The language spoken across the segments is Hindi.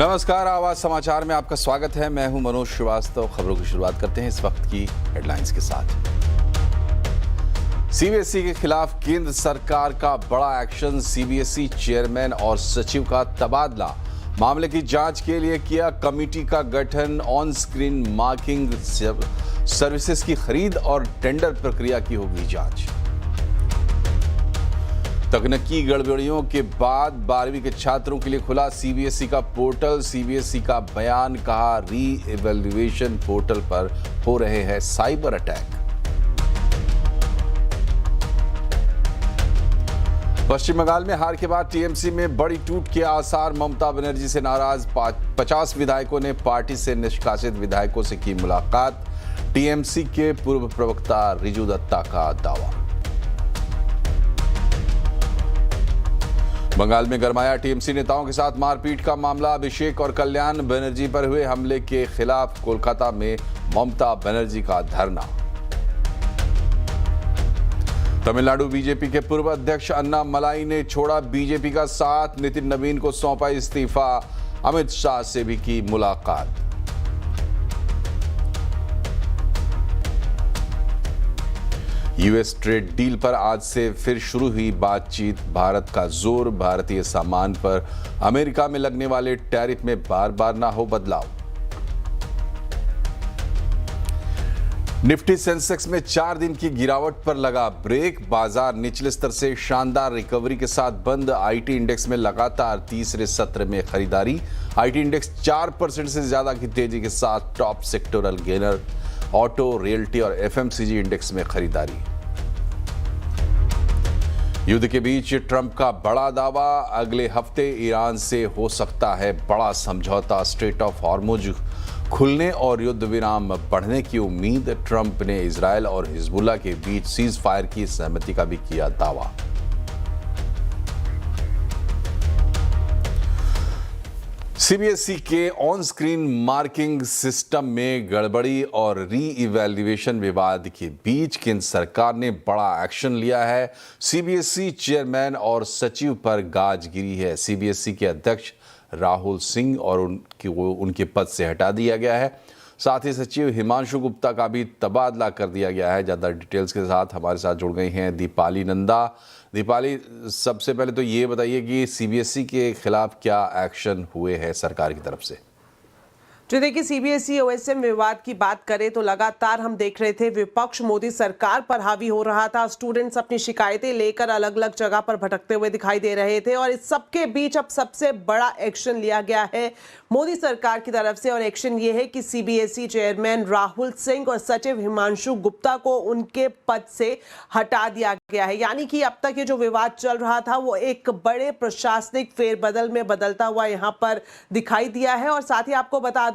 नमस्कार, आवाज समाचार में आपका स्वागत है। मैं हूं मनोज श्रीवास्तव। खबरों की शुरुआत करते हैं इस वक्त की हेडलाइंस के साथ। सीबीएसई के खिलाफ केंद्र सरकार का बड़ा एक्शन, सीबीएसई चेयरमैन और सचिव का तबादला। मामले की जांच के लिए किया कमेटी का गठन। ऑन स्क्रीन मार्किंग सर्विसेज की खरीद और टेंडर प्रक्रिया की होगी जांच। तकनीकी गड़बड़ियों के बाद 12वीं के छात्रों के लिए खुला सीबीएसई का पोर्टल। सीबीएसई का बयान, कहा री इवैल्यूएशन पोर्टल पर हो रहे हैं साइबर अटैक। पश्चिम बंगाल में हार के बाद टीएमसी में बड़ी टूट के आसार। ममता बनर्जी से नाराज 50 विधायकों ने पार्टी से निष्कासित विधायकों से की मुलाकात। टीएमसी के पूर्व प्रवक्ता रिजू दत्ता का दावा। बंगाल में गरमाया टीएमसी नेताओं के साथ मारपीट का मामला। अभिषेक और कल्याण बनर्जी पर हुए हमले के खिलाफ कोलकाता में ममता बनर्जी का धरना। तमिलनाडु बीजेपी के पूर्व अध्यक्ष अन्नामलाई ने छोड़ा बीजेपी का साथ। नितिन नवीन को सौंपा इस्तीफा। अमित शाह से भी की मुलाकात। यूएस ट्रेड डील पर आज से फिर शुरू हुई बातचीत। भारत का जोर, भारतीय सामान पर अमेरिका में लगने वाले टैरिफ में बार बार ना हो बदलाव। निफ्टी सेंसेक्स में 4 दिन की गिरावट पर लगा ब्रेक। बाजार निचले स्तर से शानदार रिकवरी के साथ बंद। आईटी इंडेक्स में लगातार तीसरे सत्र में खरीदारी। आईटी इंडेक्स 4% से ज्यादा की तेजी के साथ top sectoral gainer. Auto, realty और एफएमसीजी इंडेक्स में खरीदारी। युद्ध के बीच ट्रंप का बड़ा दावा, अगले हफ्ते ईरान से हो सकता है बड़ा समझौता। स्ट्रेट ऑफ हॉर्मुज खुलने और युद्ध विराम बढ़ने की उम्मीद। ट्रंप ने इजरायल और हिजबुल्लाह के बीच सीज फायर की सहमति का भी किया दावा। सीबीएसई के ऑन स्क्रीन मार्किंग सिस्टम में गड़बड़ी और री इवैल्यूएशन विवाद के बीच केंद्र सरकार ने बड़ा एक्शन लिया है। सीबीएसई चेयरमैन और सचिव पर गाज गिरी है। सीबीएसई के अध्यक्ष राहुल सिंह और उनके पद से हटा दिया गया है। साथ ही सचिव हिमांशु गुप्ता का भी तबादला कर दिया गया है। ज़्यादा डिटेल्स के साथ हमारे साथ जुड़ गई हैं दीपाली नंदा। दीपाली, सबसे पहले तो ये बताइए कि सीबीएसई के खिलाफ क्या एक्शन हुए हैं सरकार की तरफ से? जो देखिए, सीबीएसई ओएसएम विवाद की बात करें तो लगातार हम देख रहे थे विपक्ष मोदी सरकार पर हावी हो रहा था। स्टूडेंट्स अपनी शिकायतें लेकर अलग अलग जगह पर भटकते हुए दिखाई दे रहे थे और इस सबके बीच अब सबसे बड़ा एक्शन लिया गया है मोदी सरकार की तरफ से। और एक्शन ये है कि सीबीएसई चेयरमैन राहुल सिंह और सचिव हिमांशु गुप्ता को उनके पद से हटा दिया गया है। यानी कि अब तक ये जो विवाद चल रहा था वो एक बड़े प्रशासनिक फेरबदल में बदलता हुआ यहाँ पर दिखाई दिया है। और साथ ही आपको बता दूं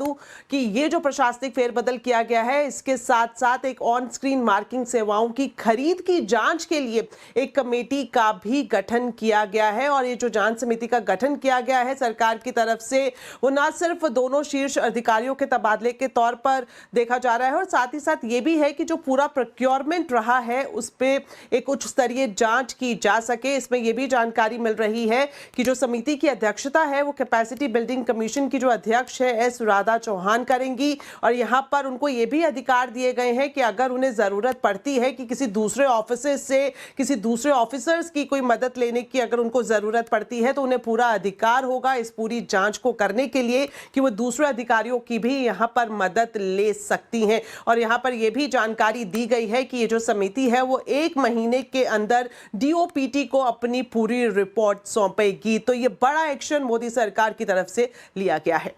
कि ये जो प्रशासनिक फेरबदल किया गया है, इसके साथ साथ एक ऑन स्क्रीन मार्किंग सेवाओं की खरीद की जांच के लिए एक कमेटी का भी गठन किया गया है। और ये जो जांच समिति का गठन किया गया है सरकार की तरफ से, वो ना सिर्फ दोनों शीर्ष अधिकारियों के तबादले के तौर पर देखा जा रहा है और साथ ही साथ ये भी है कि जो पूरा प्रोक्योरमेंट रहा है उस पर एक उच्च स्तरीय जांच की जा सके। इसमें यह भी जानकारी मिल रही है कि जो समिति की अध्यक्षता है वो कैपेसिटी बिल्डिंग कमीशन की जो अध्यक्ष है एस राधा चौहान करेंगी। और यहां पर उनको ये भी अधिकार दिए गए हैं कि अगर उन्हें जरूरत पड़ती है कि किसी दूसरे ऑफिसर से, किसी दूसरे ऑफिसर्स की कोई मदद लेने की अगर उनको जरूरत पड़ती है तो उन्हें पूरा अधिकार होगा इस पूरी जांच को करने के लिए कि वो दूसरे अधिकारियों की भी यहां पर मदद ले सकती हैं। और यहां पर यह भी जानकारी दी गई है कि ये जो समिति है वो 1 महीने के अंदर डीओपीटी को अपनी पूरी रिपोर्ट सौंपेगी। तो ये बड़ा एक्शन मोदी सरकार की तरफ से लिया गया है।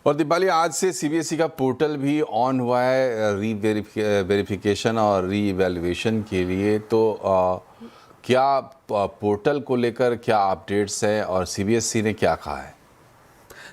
और दीपाली, आज से सीबीएसई का पोर्टल भी ऑन हुआ है री वेरिफिकेशन और री इवैल्यूएशन के लिए। तो क्या पोर्टल को लेकर क्या अपडेट्स हैं और सीबीएसई ने क्या कहा है?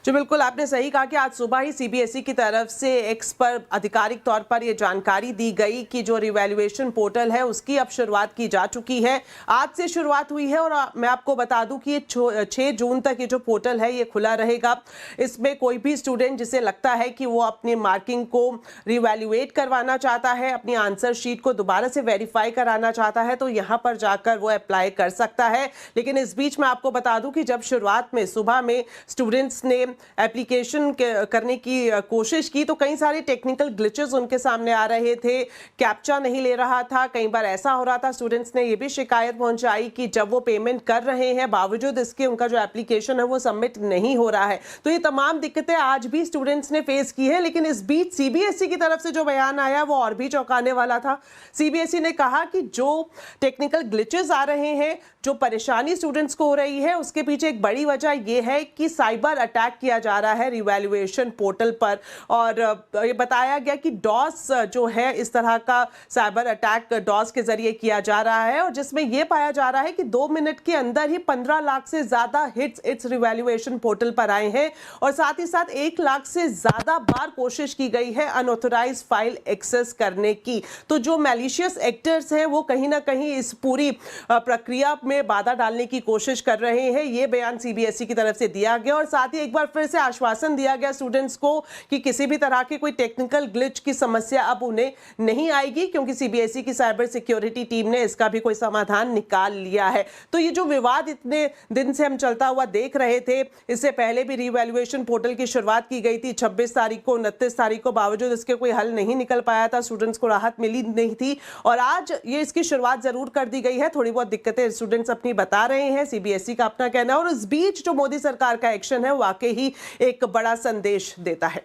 जो बिल्कुल आपने सही कहा कि आज सुबह ही सीबीएसई की तरफ से एक्स पर आधिकारिक तौर पर यह जानकारी दी गई कि जो रिवैल्यूएशन पोर्टल है उसकी अब शुरुआत की जा चुकी है। आज से शुरुआत हुई है और मैं आपको बता दूं कि ये 6 जून तक ये जो पोर्टल है ये खुला रहेगा। इसमें कोई भी स्टूडेंट जिसे लगता है कि वो अपनी मार्किंग को रिवैल्यूएट करवाना चाहता है, अपनी आंसर शीट को दोबारा से वेरीफाई कराना चाहता है, तो यहाँ पर जाकर वो अप्लाई कर सकता है। लेकिन इस बीच मैं आपको बता दूं कि जब शुरुआत में सुबह में स्टूडेंट्स ने एप्लीकेशन करने की कोशिश की तो कई सारे टेक्निकल ग्लिचेस उनके सामने आ रहे थे, कैप्चा नहीं ले रहा था। कई बार ऐसा हो रहा था, स्टूडेंट्स ने ये भी शिकायत पहुंचाई कि जब वो पेमेंट कर रहे हैं बावजूद इसके उनका जो एप्लीकेशन है वो सबमिट नहीं हो रहा है। तो ये तमाम दिक्कतें आज भी स्टूडेंट्स ने फेस की है। लेकिन इस बीच सीबीएसई की तरफ से जो बयान आया वो और भी चौंकाने वाला था। सीबीएसई ने कहा कि जो टेक्निकल ग्लिचेस आ रहे हैं, जो परेशानी स्टूडेंट्स को हो रही है, उसके पीछे एक बड़ी वजह यह है कि साइबर अटैक किया जा रहा है रिवैल्यूएशन पोर्टल पर। और ये बताया गया कि डॉस जो है इस तरह का साइबर अटैक डॉस के जरिए किया जा रहा है और जिसमें यह पाया जा रहा है कि 2 मिनट के अंदर ही 15 लाख से ज्यादा हिट्स इट्स रिवैल्यूएशन पोर्टल पर आए हैं और साथ ही साथ 1 लाख से ज्यादा बार कोशिश की गई है अनऑथराइज्ड फाइल एक्सेस करने की। तो जो मैलिशियस एक्टर्स हैं वो कहीं ना कहीं इस पूरी प्रक्रिया में बाधा डालने की कोशिश कर रहे हैं। ये बयान सीबीएसई की तरफ से दिया गया और साथ ही एक बार फिर से आश्वासन दिया गया स्टूडेंट्स को कि किसी भी तरह की कोई टेक्निकल ग्लिच की समस्या अब उन्हें नहीं आएगी, क्योंकि सीबीएसई की साइबर सिक्योरिटी टीम ने इसका भी कोई समाधान निकाल लिया है। तो ये जो विवाद इतने दिन से हम चलता हुआ देख रहे थे, इससे पहले भी रिवैल्यूएशन पोर्टल की शुरुआत की गई थी 26 तारीख को, 29 तारीख को, बावजूद इसके कोई हल नहीं निकल पाया था, स्टूडेंट्स को राहत मिली नहीं थी और आज ये इसकी शुरुआत जरूर कर दी गई है। थोड़ी बहुत दिक्कतें स्टूडेंट्स अपनी बता रहे हैं, सीबीएसई का अपना कहना है और इस बीच जो मोदी सरकार का एक्शन है वाकई ही एक बड़ा संदेश देता है।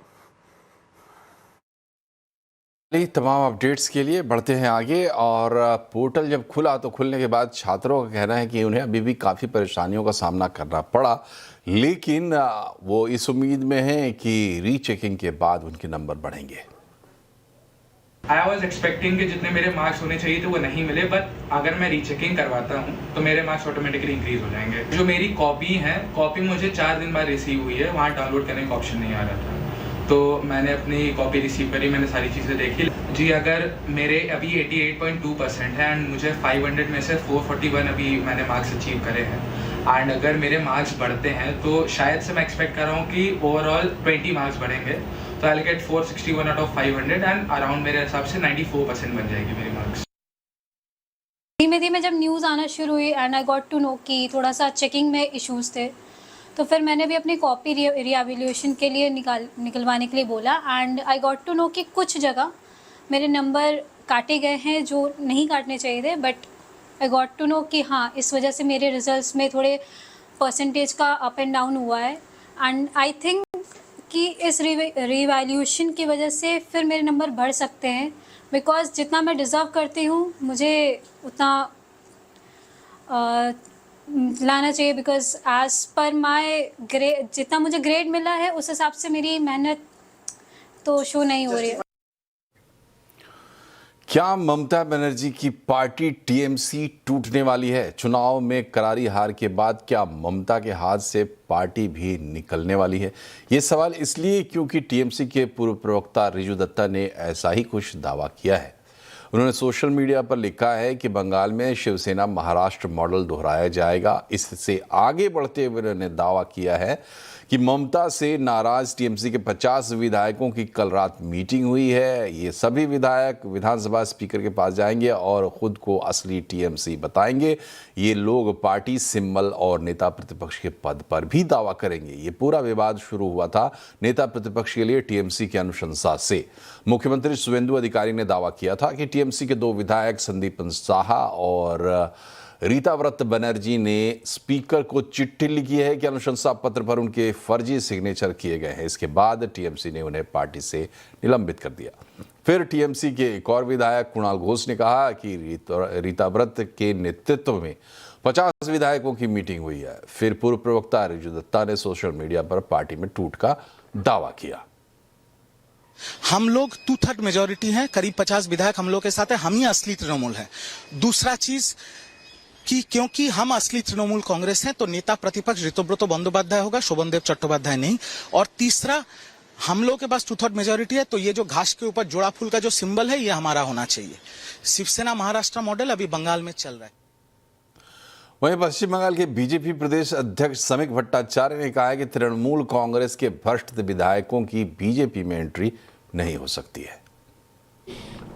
तमाम अपडेट्स के लिए बढ़ते हैं आगे। और पोर्टल जब खुला तो खुलने के बाद छात्रों का कहना है कि उन्हें अभी भी काफ़ी परेशानियों का सामना करना पड़ा, लेकिन वो इस उम्मीद में हैं कि रीचेकिंग के बाद उनके नंबर बढ़ेंगे। आई वॉज एक्सपेक्टिंग कि जितने मेरे मार्क्स होने चाहिए थे वो नहीं मिले, बट अगर मैं रीचेकिंग करवाता हूँ तो मेरे मार्क्स ऑटोमेटिकली इंक्रीज हो जाएंगे। जो मेरी कॉपी है, कॉपी मुझे 4 दिन बाद रिसीव हुई है, वहाँ डाउनलोड करने का ऑप्शन नहीं आ रहा था, तो मैंने अपनी कॉपी रिसीव करी, मैंने सारी चीज़ें देखी। जी अगर मेरे अभी 88.2% है एंड मुझे 500 में से 441 अभी मैंने मार्क्स अचीव करे हैं एंड अगर मेरे मार्क्स बढ़ते हैं तो शायद से मैं एक्सपेक्ट कर रहा हूँ कि ओवरऑल 20 मार्क्स बढ़ेंगे, तो I will get 461 out of 500 and around मेरे हिसाब से 94% बन जाएगी मेरी मार्क्स। धीमे धीमे जब न्यूज़ आना शुरू हुई and I got to know कि थोड़ा सा चेकिंग में इश्यूज़ थे, तो फिर मैंने भी अपनी कॉपी रीएवैल्यूएशन के लिए निकलवाने के लिए बोला and I got to know कि कुछ जगह मेरे नंबर काटे गए हैं जो नहीं काटने चाहिए थे, but I got to know कि हाँ इस वजह से मेरे रिजल्ट्स में थोड़े परसेंटेज का अप एंड डाउन हुआ है एंड आई थिंक कि इस रीवैल्यूएशन की वजह से फिर मेरे नंबर बढ़ सकते हैं, बिकॉज जितना मैं डिज़र्व करती हूँ मुझे उतना लाना चाहिए, because as per my grade जितना मुझे ग्रेड मिला है उस हिसाब से मेरी मेहनत तो शो नहीं हो रही है। क्या ममता बनर्जी की पार्टी टीएमसी टूटने वाली है? चुनाव में करारी हार के बाद क्या ममता के हाथ से पार्टी भी निकलने वाली है? ये सवाल इसलिए क्योंकि टीएमसी के पूर्व प्रवक्ता रिजू दत्ता ने ऐसा ही कुछ दावा किया है। उन्होंने सोशल मीडिया पर लिखा है कि बंगाल में शिवसेना महाराष्ट्र मॉडल दोहराया जाएगा। इससे आगे बढ़ते हुए उन्होंने दावा किया है कि ममता से नाराज टीएमसी के 50 विधायकों की कल रात मीटिंग हुई है। ये सभी विधायक विधानसभा स्पीकर के पास जाएंगे और खुद को असली टीएमसी बताएंगे। ये लोग पार्टी सिंबल और नेता प्रतिपक्ष के पद पर भी दावा करेंगे। ये पूरा विवाद शुरू हुआ था नेता प्रतिपक्ष के लिए टीएमसी की अनुशंसा से। मुख्यमंत्री शुवेंदु अधिकारी ने दावा किया था कि टीएमसी के 2 विधायक संदीपन साहा और रीताव्रत बनर्जी ने स्पीकर को चिट्ठी लिखी है कि अनुशंसा पत्र पर उनके फर्जी सिग्नेचर किए गए हैं। इसके बाद टीएमसी ने उन्हें पार्टी से निलंबित कर दिया। फिर टीएमसी के एक और विधायक कुणाल घोष ने कहा कि रीताव्रत के नेतृत्व में 50 विधायकों की मीटिंग हुई है। फिर पूर्व प्रवक्ता रिजू दत्ता ने सोशल मीडिया पर पार्टी में टूट का दावा किया। हम लोग 2/3 मेजोरिटी हैं, करीब 50 विधायक हम लोग के साथ है, हम ही असली तृणमूल हैं। दूसरा चीज, कि क्योंकि हम असली तृणमूल कांग्रेस हैं तो नेता प्रतिपक्ष ऋतुव्रत बंदोपाध्याय होगा, शोभनदेव चट्टोपाध्याय नहीं। और तीसरा, हम लोगों के पास 2/3 मेजोरिटी है, तो ये जो घास के ऊपर जोड़ा फूल का जो सिंबल है ये हमारा होना चाहिए। शिवसेना महाराष्ट्र मॉडल अभी बंगाल में चल रहा है। वहीं पश्चिम बंगाल के बीजेपी प्रदेश अध्यक्ष समीक भट्टाचार्य ने कहा है कि तृणमूल कांग्रेस के भ्रष्ट विधायकों की बीजेपी में एंट्री नहीं हो सकती है।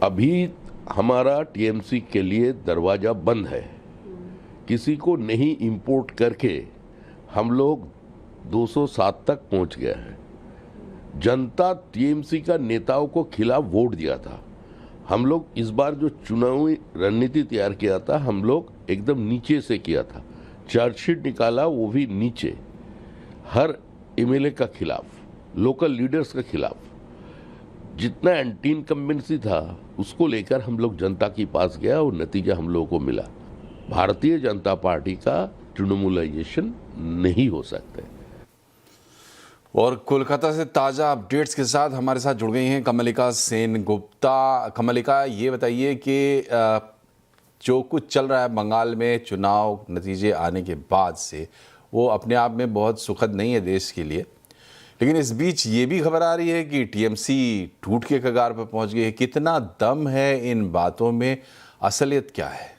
अभी हमारा टीएमसी के लिए दरवाजा बंद है। किसी को नहीं इंपोर्ट करके हम लोग 207 तक पहुंच गए हैं। जनता टीएमसी का नेताओं को खिलाफ वोट दिया था। हम लोग इस बार जो चुनावी रणनीति तैयार किया था, हम लोग एकदम नीचे से किया था। चार्जशीट निकाला, वो भी नीचे, हर एमएलए का खिलाफ, लोकल लीडर्स का खिलाफ। जितना एंटी इनकम्बेंसी था उसको लेकर हम लोग जनता के पास गया और नतीजा हम लोगों को मिला। भारतीय जनता पार्टी का तृणमूलाइजेशन नहीं हो सकता है। और कोलकाता से ताज़ा अपडेट्स के साथ हमारे साथ जुड़ गई हैं कमलिका सेन गुप्ता। कमलिका, ये बताइए कि जो कुछ चल रहा है बंगाल में चुनाव नतीजे आने के बाद से, वो अपने आप में बहुत सुखद नहीं है देश के लिए, लेकिन इस बीच ये भी खबर आ रही है कि टीएमसी टूट के कगार पर पहुंच गई है। कितना दम है इन बातों में, असलियत क्या है?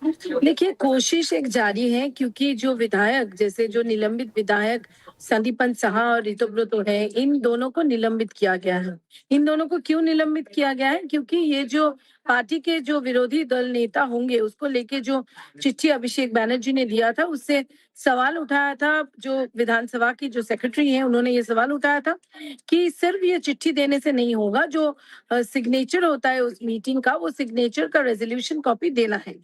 देखिए, कोशिश एक जारी है, क्योंकि जो विधायक, जैसे जो निलंबित विधायक संदीपन साहा और ऋतुव्रत है, इन दोनों को निलंबित किया गया है। इन दोनों को क्यों निलंबित किया गया है? क्योंकि ये जो पार्टी के जो विरोधी दल नेता होंगे, उसको लेके जो चिट्ठी अभिषेक बैनर्जी ने दिया था, उससे सवाल उठाया था। जो विधानसभा की जो सेक्रेटरी हैं, उन्होंने ये सवाल उठाया था कि सिर्फ ये चिट्ठी देने से नहीं होगा, जो सिग्नेचर होता है उस मीटिंग का, वो सिग्नेचर का रेजोल्यूशन कॉपी देना है।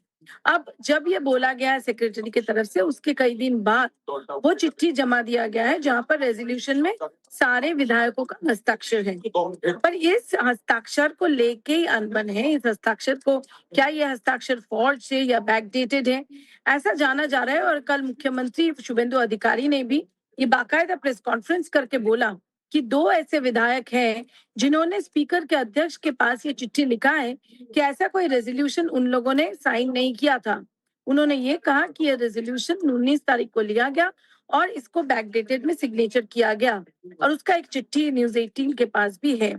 अब जब ये बोला गया है सेक्रेटरी की तरफ से, उसके कई दिन बाद वो चिट्ठी जमा दिया गया है, जहां पर रेजोल्यूशन में सारे विधायकों का हस्ताक्षर है। पर इस हस्ताक्षर को लेके ही अनबन है। इस हस्ताक्षर को, क्या ये हस्ताक्षर फॉर्ज है या बैकडेटेड है, ऐसा जाना जा रहा है। और कल मुख्यमंत्री शुभेंदु अधिकारी ने भी ये बाकायदा प्रेस कॉन्फ्रेंस करके बोला कि 2 ऐसे विधायक हैं जिन्होंने स्पीकर के अध्यक्ष के पास ये चिट्ठी लिखा है कि ऐसा कोई रेजोल्यूशन उन लोगों ने साइन नहीं किया था। उन्होंने ये कहा कि ये रेजोल्यूशन 19 तारीख को लिया गया और इसको बैकडेटेड में सिग्नेचर किया गया, और उसका एक चिट्ठी न्यूज़ 18 के पास भी है।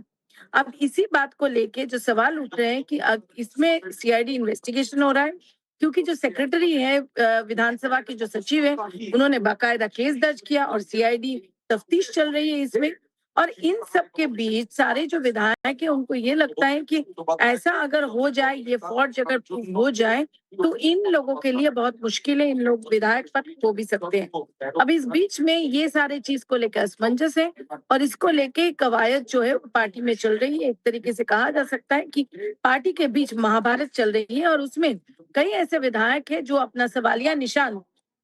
अब इसी बात को लेके जो सवाल उठ रहे हैं कि अब इसमें सीआईडी इन्वेस्टिगेशन हो रहा है, क्योंकि जो सेक्रेटरी है विधानसभा के जो सचिव है, उन्होंने बाकायदा केस दर्ज किया और सीआईडी तफ्तीश चल रही है इसमें। और इन सब के बीच सारे जो विधायक है, उनको ये लगता है कि ऐसा अगर हो जाए, ये फॉर्ज अगर प्रूफ हो जाए, तो इन लोगों के लिए बहुत मुश्किल है, इन लोग विधायक पद खो भी सकते हैं। अब इस बीच में ये सारे चीज को लेकर असमंजस है, और इसको लेके कवायद जो है पार्टी में चल रही है। एक तरीके से कहा जा सकता है कि पार्टी के बीच महाभारत चल रही है, और उसमें कई ऐसे विधायक है जो अपना सवालिया निशान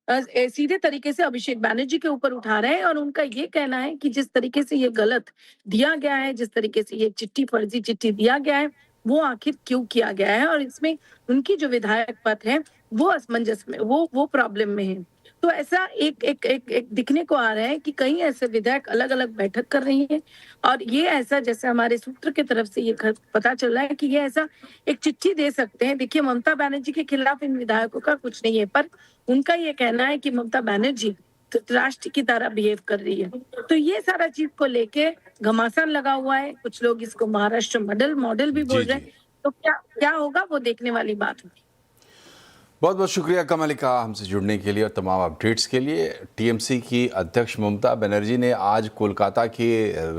सीधे तरीके से अभिषेक बैनर्जी के ऊपर उठा रहे हैं। और उनका ये कहना है कि जिस तरीके से ये गलत दिया गया है, जिस तरीके से ये चिट्ठी, फर्जी चिट्ठी दिया गया है, वो आखिर क्यों किया गया है, और इसमें उनकी जो विधायक पद है वो असमंजस में, वो प्रॉब्लम में है। तो ऐसा एक दिखने को आ रहा है कि कई ऐसे विधायक अलग अलग बैठक कर रही हैं, और ये ऐसा, जैसे हमारे सूत्र की तरफ से ये पता चल रहा है कि ये ऐसा एक चिट्ठी दे सकते हैं। देखिए, ममता बनर्जी के खिलाफ इन विधायकों का कुछ नहीं है, पर उनका ये कहना है कि ममता बनर्जी राष्ट्र की तरह बिहेव कर रही है। तो ये सारा चीज को लेके घमासान लगा हुआ है। कुछ लोग इसको महाराष्ट्र मॉडल भी बोल रहे हैं। तो क्या होगा, वो देखने वाली बात होगी। बहुत बहुत शुक्रिया कमलिका, हमसे जुड़ने के लिए और तमाम अपडेट्स के लिए। टीएमसी की अध्यक्ष ममता बनर्जी ने आज कोलकाता के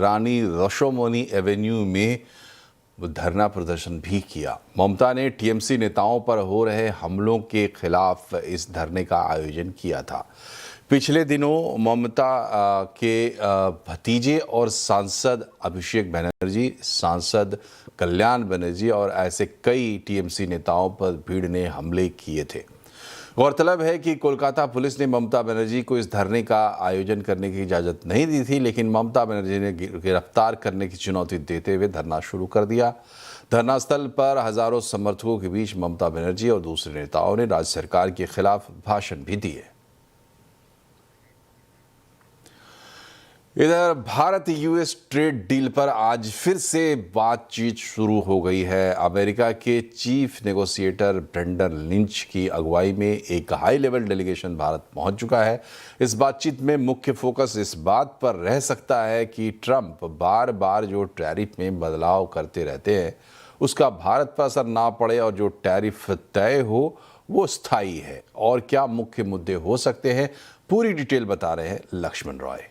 रानी रशोमनी एवेन्यू में धरना प्रदर्शन भी किया। ममता ने टीएमसी नेताओं पर हो रहे हमलों के खिलाफ इस धरने का आयोजन किया था। पिछले दिनों ममता के भतीजे और सांसद अभिषेक बनर्जी, सांसद कल्याण बनर्जी और ऐसे कई टीएमसी नेताओं पर भीड़ ने हमले किए थे। गौरतलब है कि कोलकाता पुलिस ने ममता बनर्जी को इस धरने का आयोजन करने की इजाज़त नहीं दी थी, लेकिन ममता बनर्जी ने गिरफ्तार करने की चुनौती देते हुए धरना शुरू कर दिया। धरना स्थल पर हजारों समर्थकों के बीच ममता बनर्जी और दूसरे नेताओं ने राज्य सरकार के खिलाफ भाषण भी दिए। इधर भारत यूएस ट्रेड डील पर आज फिर से बातचीत शुरू हो गई है। अमेरिका के चीफ नेगोशिएटर ब्रेंडन लिंच की अगुवाई में एक हाई लेवल डेलीगेशन भारत पहुंच चुका है। इस बातचीत में मुख्य फोकस इस बात पर रह सकता है कि ट्रंप बार बार जो टैरिफ में बदलाव करते रहते हैं उसका भारत पर असर ना पड़े और जो टैरिफ तय हो वो स्थायी है। और क्या मुख्य मुद्दे हो सकते हैं, पूरी डिटेल बता रहे हैं लक्ष्मण रॉय।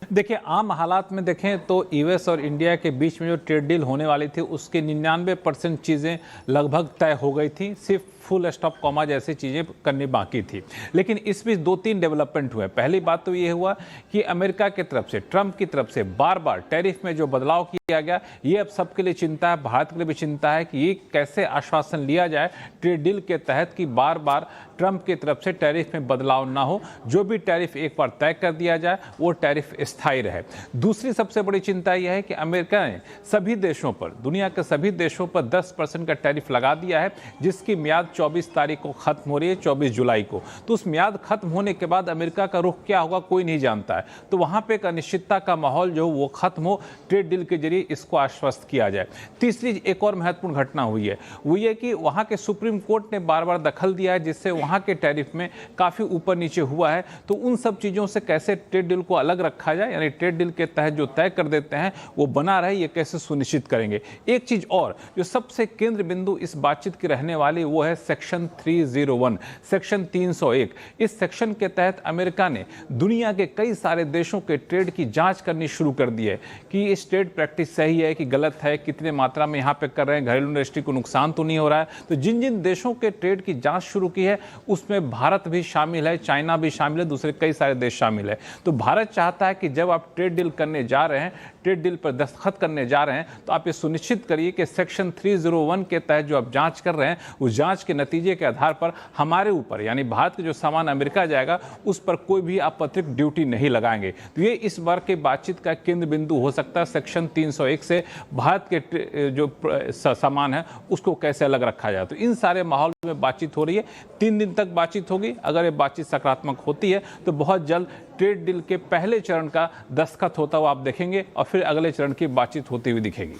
देखिए, आम हालात में देखें तो यूएस और इंडिया के बीच में जो ट्रेड डील होने वाली थी उसके 99% चीज़ें लगभग तय हो गई थी। सिर्फ फुल स्टॉप कॉमा जैसी चीज़ें करनी बाकी थी। लेकिन इस बीच 2-3 डेवलपमेंट हुए। पहली बात तो ये हुआ कि अमेरिका की तरफ से, ट्रंप की तरफ से बार बार टैरिफ में जो बदलाव किया गया, ये अब सबके लिए चिंता है, भारत के लिए भी चिंता है कि ये कैसे आश्वासन लिया जाए ट्रेड डील के तहत कि बार बार ट्रंप की तरफ से टैरिफ में बदलाव ना हो। जो भी टैरिफ एक बार तय कर दिया जाए वो टैरिफ स्थायी रहे। दूसरी सबसे बड़ी चिंता यह है कि अमेरिका ने सभी देशों पर, दुनिया के सभी देशों पर 10% का टैरिफ लगा दिया है, जिसकी म्याद 24 तारीख को खत्म हो रही है, 24 जुलाई को। तो उस म्याद खत्म होने के बाद अमेरिका का रुख क्या होगा कोई नहीं जानता है। तो वहां पे एक अनिश्चितता का माहौल जो वो खत्म हो, ट्रेड डील के जरिए इसको आश्वस्त किया जाए। तीसरी एक और महत्वपूर्ण घटना हुई है, वो ये कि वहां के सुप्रीम कोर्ट ने बार बार दखल दिया है, जिससे वहां के टैरिफ में काफी ऊपर नीचे हुआ है। तो उन सब चीजों से कैसे ट्रेड डील को अलग रखा जाए, यानी ट्रेड डील के तहत जो तय कर देते हैं वो बना रहे, ये कैसे सुनिश्चित करेंगे। एक चीज और जो सबसे केंद्र बिंदु इस बातचीत की रहने वाली वो है सेक्शन 301, सेक्शन 301। इस सेक्शन के तहत अमेरिका ने दुनिया के कई सारे देशों के ट्रेड की जांच करनी शुरू कर दी है कि इस ट्रेड प्रैक्टिस सही है कि गलत है, कितने मात्रा में यहाँ पे कर रहे हैं, घरेलू इंडस्ट्री को नुकसान तो नहीं हो रहा है। तो जिन जिन देशों के ट्रेड की जांच शुरू की है उसमें भारत भी शामिल है, चाइना भी शामिल है, दूसरे कई सारे देश शामिल है। तो भारत चाहता है कि जब आप ट्रेड डील करने जा रहे हैं, ट्रेड डील पर दस्तखत करने जा रहे हैं, तो आप ये सुनिश्चित करिए कि सेक्शन 301 के तहत जो आप जांच कर रहे हैं उस जांच के नतीजे के आधार पर हमारे ऊपर, यानी भारत के जो सामान अमेरिका जाएगा उस पर कोई भी आप अतिरिक्त ड्यूटी नहीं लगाएंगे। तो ये इस बार के बातचीत का केंद्र बिंदु हो सकता है। सेक्शन 301 से भारत के जो सामान है उसको कैसे अलग रखा जाए। तो इन सारे माहौल में बातचीत हो रही है। 3 दिन तक बातचीत होगी। अगर ये बातचीत सकारात्मक होती है तो बहुत जल्द ट्रेड डील के पहले चरण का दस्तखत होता हुआ आप देखेंगे और फिर अगले चरण की बातचीत होती हुई दिखेगी।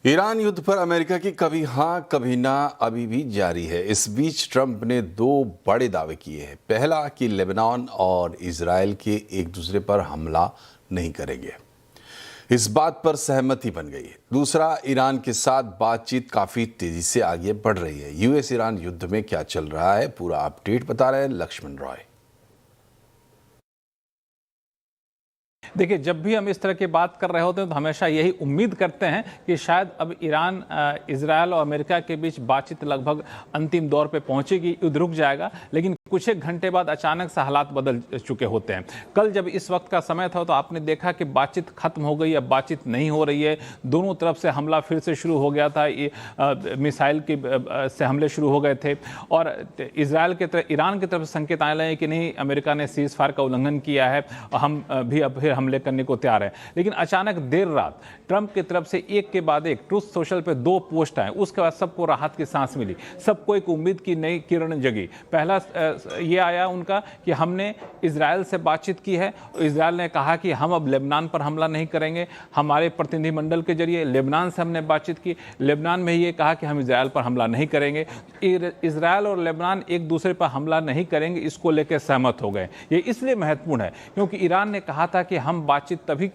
ईरान युद्ध पर अमेरिका की कभी हां कभी ना अभी भी जारी है। इस बीच ट्रंप ने 2 बड़े दावे किए हैं। पहला कि लेबनान और इजराइल के एक दूसरे पर हमला नहीं करेंगे, इस बात पर सहमति बन गई है। दूसरा, ईरान के साथ बातचीत काफी तेजी से आगे बढ़ रही है। यूएस ईरान युद्ध में क्या चल रहा है, पूरा अपडेट बता रहे हैं लक्ष्मण रॉय। देखिए, जब भी हम इस तरह की बात कर रहे होते हैं तो हमेशा यही उम्मीद करते हैं कि शायद अब ईरान, इजराइल और अमेरिका के बीच बातचीत लगभग अंतिम दौर पे पहुंचेगी, युद्ध रुक जाएगा। लेकिन कुछ एक घंटे बाद अचानक से हालात बदल चुके होते हैं। कल जब इस वक्त का समय था तो आपने देखा कि बातचीत खत्म हो गई, अब बातचीत नहीं हो रही है। दोनों तरफ से हमला फिर से शुरू हो गया था, मिसाइल के से हमले शुरू हो गए थे और इजराइल के तरफ, ईरान की तरफ से संकेत आने लगे कि नहीं, अमेरिका ने सीज फायर का उल्लंघन किया है और हम भी अब फिर हमले करने को तैयार हैं। लेकिन अचानक देर रात ट्रंप की तरफ से एक के बाद एक ट्रूथ सोशल पे 2 पोस्ट आए। उसके बाद सबको राहत की सांस मिली, सबको एक उम्मीद की नई किरण जगी। पहला ये आया उनका कि हमने इजराइल से बातचीत की है, इजराइल ने कहा कि हम अब लेबनान पर हमला नहीं करेंगे। हमारे प्रतिनिधिमंडल के जरिए लेबनान से हमने बातचीत की, लेबनान में ये कहा कि हम इजराइल पर हमला नहीं करेंगे। इजराइल और लेबनान एक दूसरे पर हमला नहीं करेंगे, इसको लेकर सहमत हो गए। ये इसलिए महत्वपूर्ण है क्योंकि ईरान ने कहा था कि हम बातचीत तभी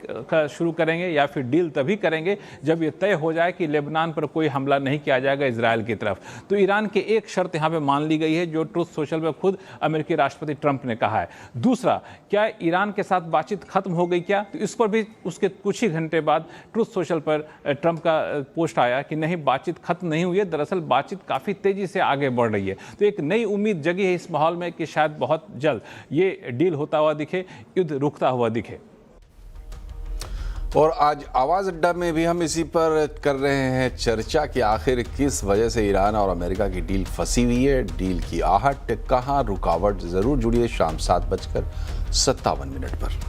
शुरू करेंगे या फिर डील तभी करेंगे जब ये तय हो जाए कि लेबनान पर कोई हमला नहीं किया जाएगा इजराइल की तरफ। तो ईरान की एक शर्त यहाँ पे मान ली गई है जो ट्रूथ सोशल पे खुद अमेरिकी राष्ट्रपति ट्रंप ने कहा है। दूसरा, क्या ईरान के साथ बातचीत खत्म हो गई क्या, तो इस पर भी उसके कुछ ही घंटे बाद ट्रूथ सोशल पर ट्रंप का पोस्ट आया कि नहीं, बातचीत खत्म नहीं हुई है, दरअसल बातचीत काफी तेजी से आगे बढ़ रही है। तो एक नई उम्मीद जगी है इस माहौल में कि शायद बहुत जल्द ये डील होता हुआ दिखे, युद्ध रुकता हुआ दिखे। और आज आवाज अड्डा में भी हम इसी पर कर रहे हैं चर्चा कि आखिर किस वजह से ईरान और अमेरिका की डील फंसी हुई है, डील की आहट कहां, रुकावट। जरूर जुड़िए शाम 7:57 पर।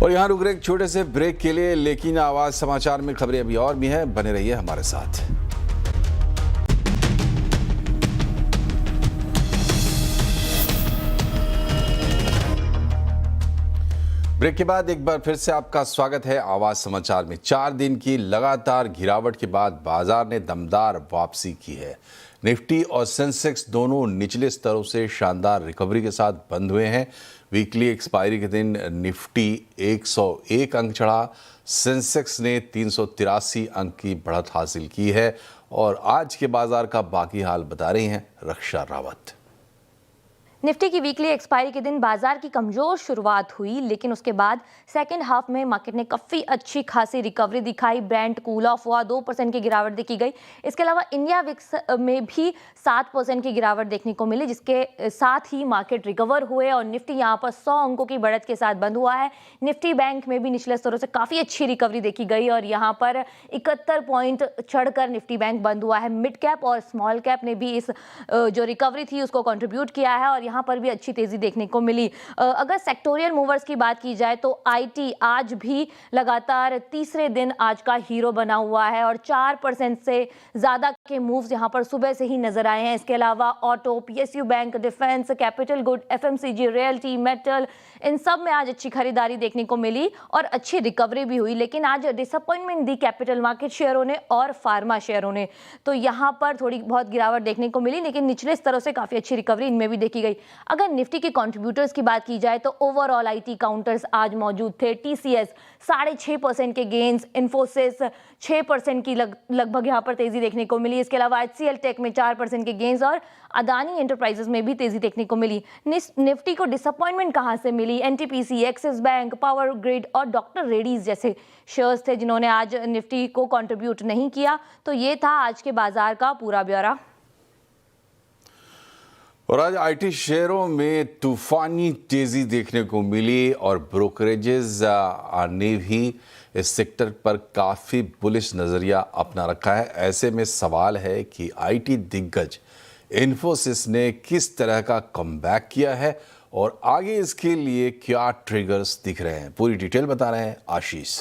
और यहां रुक रहे एक छोटे से ब्रेक के लिए, लेकिन आवाज समाचार में खबरें अभी और भी हैं, बने रहिए हमारे साथ। ब्रेक के बाद एक बार फिर से आपका स्वागत है आवाज समाचार में। 4 दिन की लगातार गिरावट के बाद बाजार ने दमदार वापसी की है। निफ्टी और सेंसेक्स दोनों निचले स्तरों से शानदार रिकवरी के साथ बंद हुए हैं। वीकली एक्सपायरी के दिन निफ्टी 101 अंक चढ़ा, सेंसेक्स ने 383 अंक की बढ़त हासिल की है। और आज के बाजार का बाकी हाल बता रही हैं रक्षा रावत। निफ्टी की वीकली एक्सपायरी के दिन बाजार की कमजोर शुरुआत हुई, लेकिन उसके बाद सेकेंड हाफ में मार्केट ने काफ़ी अच्छी खासी रिकवरी दिखाई। ब्रेंट कूल ऑफ हुआ, 2% की गिरावट देखी गई। इसके अलावा इंडिया विक्स में भी 7% की गिरावट देखने को मिली, जिसके साथ ही मार्केट रिकवर हुए और निफ्टी यहाँ पर 100 अंकों की बढ़त के साथ बंद हुआ है। निफ्टी बैंक में भी निचले स्तरों से काफ़ी अच्छी रिकवरी देखी गई और यहाँ पर 71 पॉइंट चढ़कर निफ्टी बैंक बंद हुआ है। मिड कैप और स्मॉल कैप ने भी इस जो रिकवरी थी उसको कंट्रीब्यूट किया है और यहाँ पर भी अच्छी तेजी देखने को मिली। अगर सेक्टोरियल मूवर्स की बात की जाए तो आईटी आज भी लगातार तीसरे दिन आज का हीरो बना हुआ है और 4% से ज़्यादा के मूव्स यहाँ पर सुबह से ही नजर आए हैं। इसके अलावा auto, PSU bank, defence, capital good, FMCG, realty, metal, इन सब में आज अच्छी खरीदारी देखने को मिली और अच्छी रिकवरी भी हुई। लेकिन आज डिसअपॉइंटमेंट दी कैपिटल मार्केट शेयरों ने और फार्मा शेयरों ने, तो यहाँ पर थोड़ी बहुत गिरावट देखने को मिली, लेकिन निचले स्तरों से काफ़ी अच्छी रिकवरी इनमें भी देखी गई। अगर निफ्टी के कंट्रीब्यूटर्स की बात की जाए तो ओवरऑल आईटी काउंटर्स आज मौजूद थे। टीसीएस 6.5% के गेंस, इन्फोसिस 6% की लगभग यहाँ पर तेजी देखने को मिली। इसके अलावा एचसीएल टेक में 4% के गेंस और अदानी एंटरप्राइजेस में भी तेजी देखने को मिली। निफ्टी को डिसअपॉइंटमेंट कहाँ से मिली? NTPC, Axis bank, power grid और डॉक्टर रेड्डीज जैसे शेयर्स थे जिन्होंने आज निफ्टी को कंट्रीब्यूट नहीं किया। तो ये था आज के बाजार का पूरा ब्यौरा। और आज आईटी शेयरों में तूफानी तेजी देखने को मिली और ब्रोकरेजेस ने भी इस सेक्टर पर काफ़ी बुलिश नज़रिया अपना रखा है। ऐसे में सवाल है कि आईटी दिग्गज इन्फोसिस ने किस तरह का कमबैक किया है और आगे इसके लिए क्या ट्रिगर्स दिख रहे हैं। पूरी डिटेल बता रहे हैं आशीष।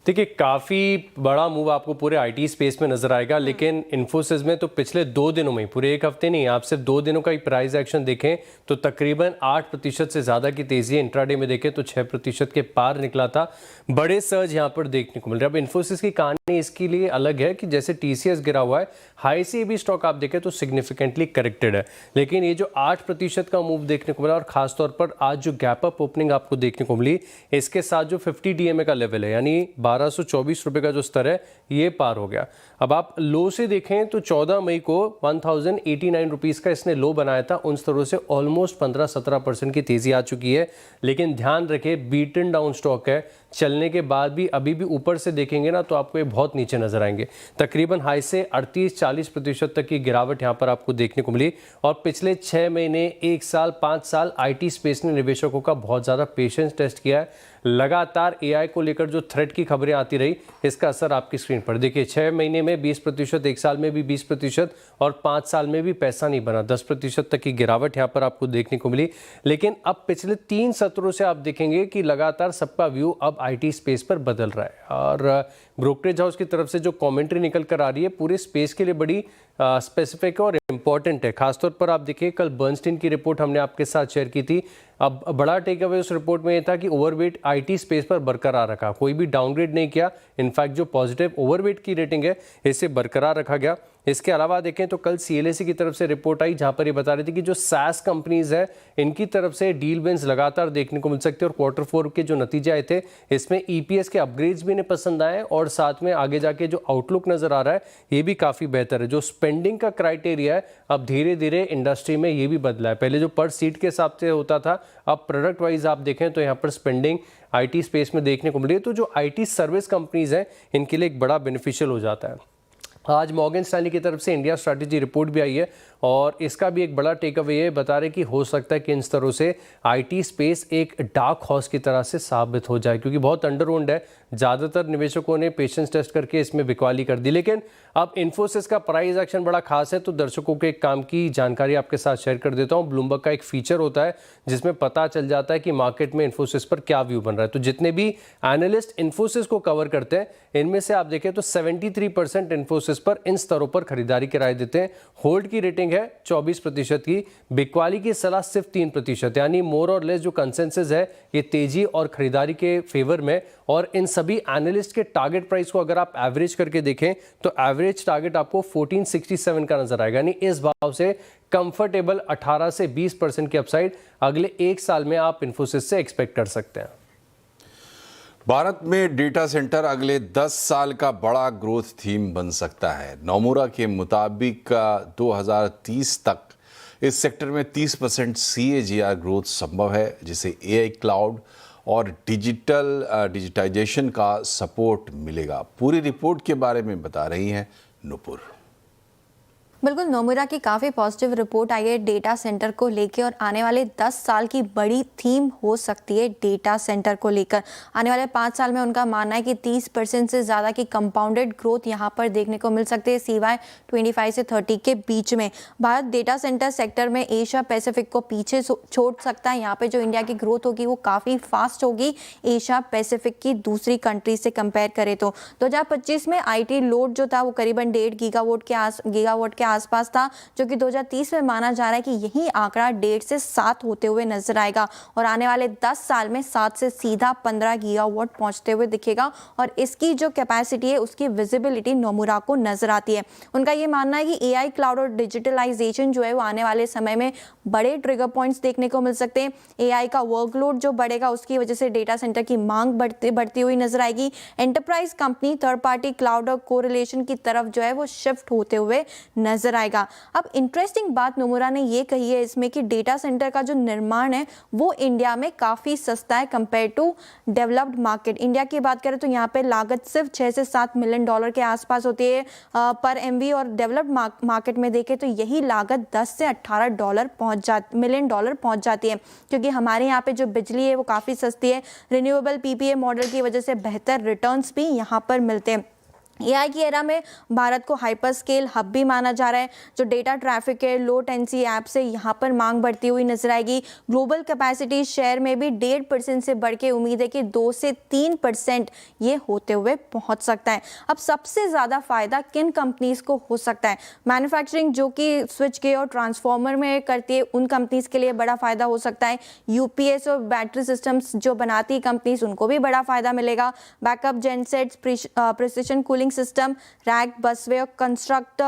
देखिए, काफ़ी बड़ा मूव आपको पूरे आईटी स्पेस में नजर आएगा, लेकिन इन्फोसिस में तो पिछले 2 दिनों में, पूरे एक हफ्ते नहीं, आप सिर्फ 2 दिनों का ही प्राइस एक्शन देखें तो तकरीबन 8% से ज़्यादा की तेज़ी है। इंट्राडे में देखें तो 6% के पार निकला था। बड़े सर्ज यहाँ पर देखने को मिल रहे हैं। अब इन्फोसिस की कहानी इसके लिए अलग है कि जैसे टीसीएस गिरा हुआ है, हाई से भी स्टॉक आप देखें तो सिग्निफिकेंटली करेक्टेड है, लेकिन ये जो 8% का मूव देखने को मिला और खासतौर पर आज जो गैप अप ओपनिंग आपको देखने को मिली, इसके साथ जो 50 डीएमए का लेवल है यानी 1224 रुपए का जो स्तर है ये पार हो गया। अब आप लो से देखें तो 14 मई को 1089 रुपीज़ का इसने लो बनाया था। उन स्तरों से ऑलमोस्ट 15-17% की तेज़ी आ चुकी है, लेकिन ध्यान रखें बीटन डाउन स्टॉक है। चलने के बाद भी अभी भी ऊपर से देखेंगे ना तो आपको ये बहुत नीचे नजर आएंगे। तकरीबन हाई से 38-40% तक की गिरावट यहाँ पर आपको देखने को मिली और पिछले 6 महीने, 1 साल, 5 साल आईटी स्पेस ने निवेशकों का बहुत ज़्यादा पेशेंस टेस्ट किया है। लगातार एआई को लेकर जो थ्रेट की खबरें आती रही, इसका असर आपकी स्क्रीन पर देखिए। 6 महीने में 20%, 1 साल में भी 20% और 5 साल में भी पैसा नहीं बना। 10% तक की गिरावट यहाँ पर आपको देखने को मिली। लेकिन अब पिछले 3 सत्रों से आप देखेंगे कि लगातार सबका व्यू अब आईटी स्पेस पर बदल रहा है और ब्रोकरेज हाउस की तरफ से जो कमेंट्री निकल कर आ रही है पूरे स्पेस के लिए बड़ी स्पेसिफिक और इम्पॉर्टेंट है। खासतौर पर आप देखिए, कल बर्नस्टीन की रिपोर्ट हमने आपके साथ शेयर की थी। अब बड़ा टेक अवे उस रिपोर्ट में ये था कि ओवरवेट आईटी स्पेस पर बरकरार रखा, कोई भी डाउनग्रेड नहीं किया। इनफैक्ट जो पॉजिटिव ओवरवेट की रेटिंग है इसे बरकरार रखा गया। इसके अलावा देखें तो कल सीएलएसी की तरफ से रिपोर्ट आई जहां पर ये बता रही थी कि जो SaaS कंपनीज है इनकी तरफ से डील विंस लगातार देखने को मिल सकते हैं और क्वार्टर 4 के जो नतीजे आए थे इसमें ईपीएस के अपग्रेड्स भी इन्हें पसंद आए और साथ में आगे जाके जो आउटलुक नजर आ रहा है ये भी काफी बेहतर है। जो स्पेंडिंग का क्राइटेरिया है अब धीरे धीरे इंडस्ट्री में ये भी बदला है। पहले जो पर सीट के हिसाब से होता था, अब प्रोडक्ट वाइज आप देखें तो यहाँ पर स्पेंडिंग आईटी स्पेस में देखने को मिली है। तो जो आईटी सर्विस कंपनीज हैं इनके लिए एक बड़ा बेनिफिशियल हो जाता है। आज मॉर्गन स्टैनली की तरफ से इंडिया स्ट्रैटेजी रिपोर्ट भी आई है और इसका भी एक बड़ा टेक अवे ये बता रहे कि हो सकता है कि इन स्तरों से आईटी स्पेस एक डार्क हॉर्स की तरह से साबित हो जाए, क्योंकि बहुत अंडर ओन्ड है। ज़्यादातर निवेशकों ने पेशेंस टेस्ट करके इसमें बिकवाली कर दी। लेकिन अब इन्फोसिस का प्राइस एक्शन बड़ा खास है, तो दर्शकों के एक काम की जानकारी आपके साथ शेयर कर देता हूँ। ब्लूमबर्ग का एक फीचर होता है जिसमें पता चल जाता है कि मार्केट में इन्फोसिस पर क्या व्यू बन रहा है। तो जितने भी एनालिस्ट इन्फोसिस को कवर करते हैं इनमें से आप देखें तो 73% इन्फोसिस पर इन स्तरों पर खरीदारी की राय देते हैं। होल्ड की रेटिंग है 24% की, बिकवाली की सलाह सिर्फ 3%, यानी मोर और लेस जो कंसेंसस है ये तेजी और खरीदारी के फेवर में। और इन सभी एनालिस्ट के टारगेट प्राइस को अगर आप एवरेज करके देखें तो एवरेज टारगेट आपको 1467 का नजर आएगा, यानी इस भाव से कंफर्टेबल 18 से 20% की अपसाइड अगले 1 साल में आप इन्फोसिस से एक्सपेक्ट कर सकते हैं। भारत में डेटा सेंटर अगले 10 साल का बड़ा ग्रोथ थीम बन सकता है। नोमुरा के मुताबिक 2030 तक इस सेक्टर में 30% CAGR ग्रोथ संभव है, जिसे AI क्लाउड और डिजिटाइजेशन का सपोर्ट मिलेगा। पूरी रिपोर्ट के बारे में बता रही हैं नुपुर। बिल्कुल, नोमुरा की काफ़ी पॉजिटिव रिपोर्ट आई है डेटा सेंटर को लेके और आने वाले 10 साल की बड़ी थीम हो सकती है डेटा सेंटर को लेकर। आने वाले 5 साल में उनका मानना है कि 30% से ज़्यादा की कंपाउंडेड ग्रोथ यहाँ पर देखने को मिल सकती है CY 25 से 30 के बीच में। भारत डेटा सेंटर सेक्टर में एशिया पैसिफिक को पीछे छोड़ सकता है। यहाँ पर जो इंडिया की ग्रोथ होगी वो काफ़ी फास्ट होगी एशिया पैसिफिक की दूसरी कंट्री से कंपेयर करें तो। 2025 में IT लोड जो था वो करीबन 1.5 गीगावाट के आसपास था, जो कि 2030 में माना जा रहा है कि यही आंकड़ा 1.5 से 7 होते हुए नजर आएगा और आने वाले 10 साल में 7 से सीधा 15 गीगावाट पहुंचते हुए दिखेगा। और इसकी जो कैपेसिटी है उसकी विजिबिलिटी नोमुरा को नजर आती है। उनका ये मानना है कि AI क्लाउड और डिजिटलाइजेशन जो है वो आने वाले समय में बड़े ट्रिगर पॉइंट्स देखने को मिल सकते हैं। AI का वर्कलोड जो बढ़ेगा उसकी वजह से डेटा सेंटर की मांग बढ़ती हुई नजर आएगी। Enterprise company third partly cloud और कोरिलेशन की तरफ जो है वो शिफ्ट होते हुए नजर आएगा। अब इंटरेस्टिंग बात नोमुरा ने ये कही है इसमें कि डेटा सेंटर का जो निर्माण है वो इंडिया में काफी सस्ता है compare to developed market. India की बात करें तो यहाँ पे लागत सिर्फ 6 से 7 मिलियन डॉलर के आसपास होती है पर MB और डेवलप्ड मार्केट में देखें तो यही लागत 10 से 18 मिलियन डॉलर पहुंच जाती है, क्योंकि हमारे यहाँ पे जो बिजली है वो काफी सस्ती है। रिन्यूएबल PPA मॉडल की वजह से बेहतर रिटर्न्स भी यहाँ पर मिलते हैं। AI की एरा में भारत को हाइपर स्केल हब भी माना जा रहा है। जो डेटा ट्रैफिक है लो टेंसी ऐप से यहाँ पर मांग बढ़ती हुई नजर आएगी। ग्लोबल कैपेसिटी शेयर में भी 1.5% से बढ़ के उम्मीद है कि 2 से 3% ये होते हुए पहुँच सकता है। अब सबसे ज़्यादा फायदा किन कंपनीज को हो सकता है? मैन्युफैक्चरिंग जो कि स्विच गेयर और ट्रांसफार्मर में करती है उन कंपनीज के लिए बड़ा फायदा हो सकता है। UPS और बैटरी सिस्टम्स जो बनाती है कंपनीज उनको भी बड़ा फायदा मिलेगा। Backup gensets, precision cooling system, rack, busway और कंस्ट्रक्ट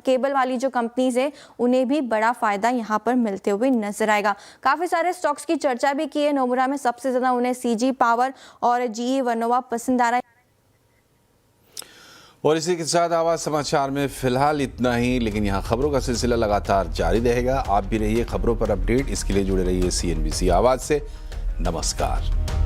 केबल वाली जो कंपनीज है उन्हें भी बड़ा फायदा यहाँ पर मिलते हुए नजर आएगा। काफी सारे स्टॉक्स की चर्चा भी की है नोमुरा में, सबसे ज्यादा उन्हें CG पावर और GE वर्नोवा पसंद आ रहा है। और इसी के साथ आवाज समाचार में फिलहाल इतना ही, लेकिन यहाँ खबरों का सिलसिला लगातार जारी रहेगा। आप भी रहिए खबरों पर अपडेट, इसके लिए जुड़े रहिए CNBC आवाज से। नमस्कार।